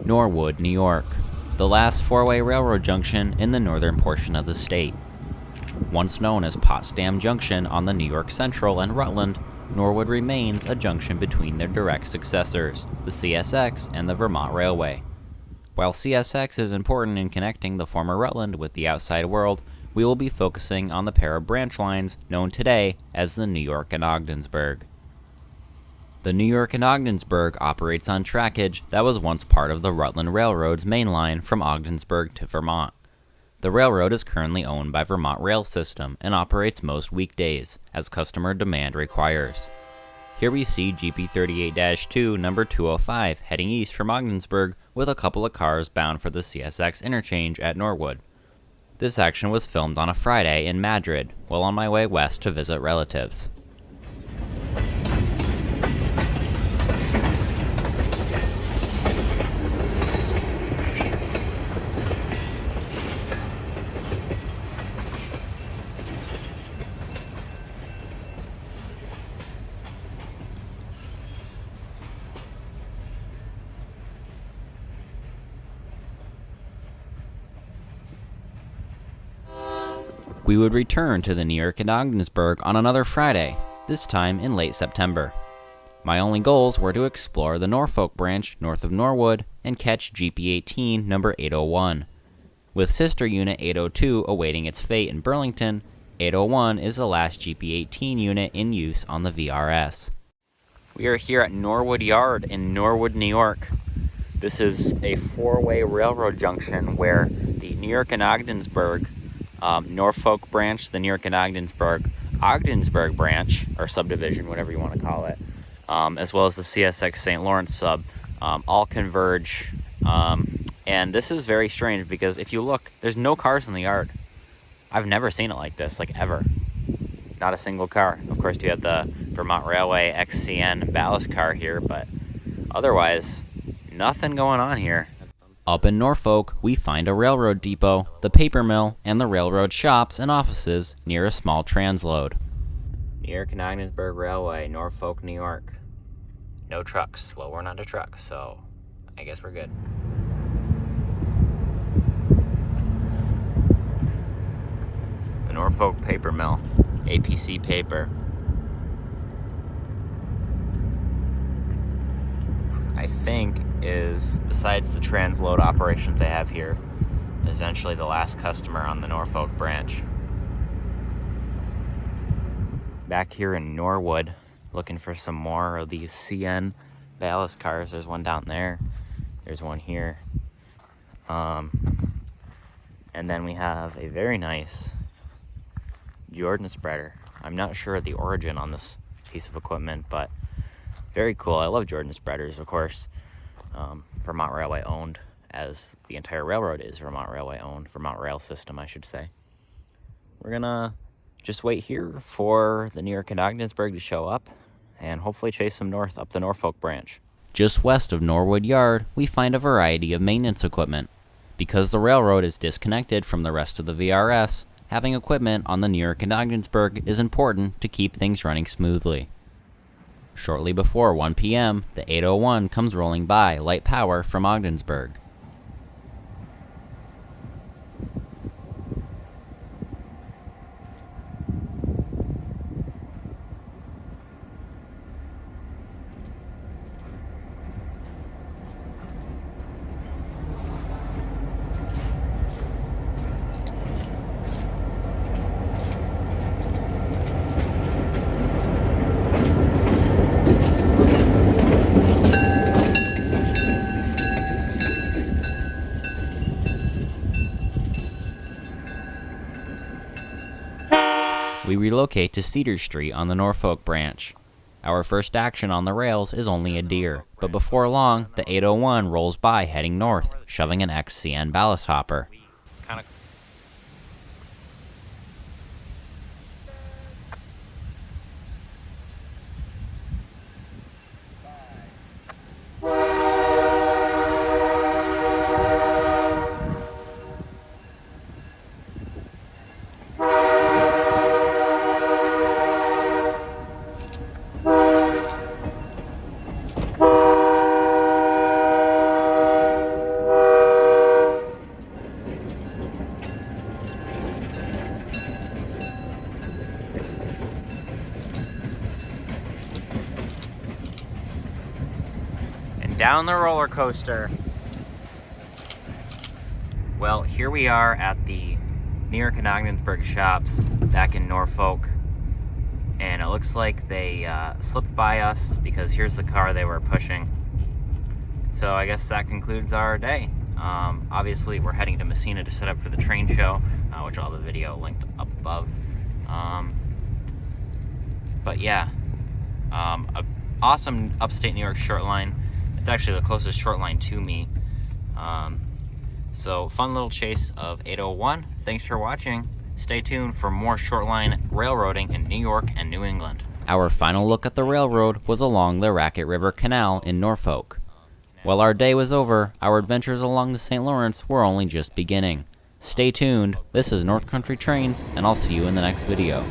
Norwood, New York, the last four-way railroad junction in the northern portion of the state. Once known as Potsdam Junction on the New York Central and Rutland, Norwood remains a junction between their direct successors, the CSX and the Vermont Railway. While CSX is important in connecting the former Rutland with the outside world, we will be focusing on the pair of branch lines known today as the New York and Ogdensburg. The New York and Ogdensburg operates on trackage that was once part of the Rutland Railroad's main line from Ogdensburg to Vermont. The railroad is currently owned by Vermont Rail System and operates most weekdays, as customer demand requires. Here we see GP 38-2 number 205 heading east from Ogdensburg with a couple of cars bound for the CSX interchange at Norwood. This action was filmed on a Friday in Madrid while on my way west to visit relatives. We would return to the New York and Ogdensburg on another Friday, this time in late September. My only goals were to explore the Norfolk branch north of Norwood and catch GP18 number 801. With sister unit 802 awaiting its fate in Burlington, 801 is the last GP18 unit in use on the VRS. We are here at Norwood Yard in Norwood, New York. This is a four-way railroad junction where the New York and Ogdensburg Norfolk branch, the New York and Ogdensburg branch, or subdivision, whatever you want to call it, as well as the CSX St. Lawrence sub, all converge. And this is very strange because if you look, there's no cars in the yard. I've never seen it like this, like ever. Not a single car. Of course, you have the Vermont Railway XCN ballast car here, but otherwise, nothing going on here. Up in Norfolk, we find a railroad depot, the paper mill, and the railroad shops and offices near a small transload. New York and Ogdensburg Railway, Norfolk, New York. No trucks. Well, we're not a truck, so I guess we're good. The Norfolk paper mill, APC paper. I think is, besides the transload operations they have here, essentially the last customer on the Norfolk branch. Back here in Norwood, looking for some more of these CN ballast cars. There's one down there. There's one here. And then we have a very nice Jordan spreader. I'm not sure of the origin on this piece of equipment, but very cool. I love Jordan spreaders, of course. Vermont Railway owned, as the entire railroad is Vermont Railway owned. Vermont Rail System, I should say. We're gonna just wait here for the New York and Ogdensburg to show up and hopefully chase them north up the Norfolk branch. Just west of Norwood Yard, we find a variety of maintenance equipment. Because the railroad is disconnected from the rest of the VRS, having equipment on the New York and Ogdensburg is important to keep things running smoothly. Shortly before 1 p.m., the 801 comes rolling by, light power from Ogdensburg. We relocate to Cedar Street on the Norfolk branch. Our first action on the rails is only a deer, but before long, the 801 rolls by heading north, shoving an XCN ballast hopper. down the roller coaster. Well, here we are at the New York and Ogdensburg shops back in Norfolk, and it looks like they slipped by us because here's the car they were pushing. So I guess that concludes our day. Obviously, we're heading to Messina to set up for the train show, which I'll have a video linked up above. But yeah, a awesome upstate New York short line. It's actually the closest short line to me. So fun little chase of 801. Thanks for watching. Stay tuned for more short line railroading in New York and New England. Our final look at the railroad was along the Racket River Canal in Norfolk. While our day was over, our adventures along the St. Lawrence were only just beginning. Stay tuned. This is North Country Trains, and I'll see you in the next video.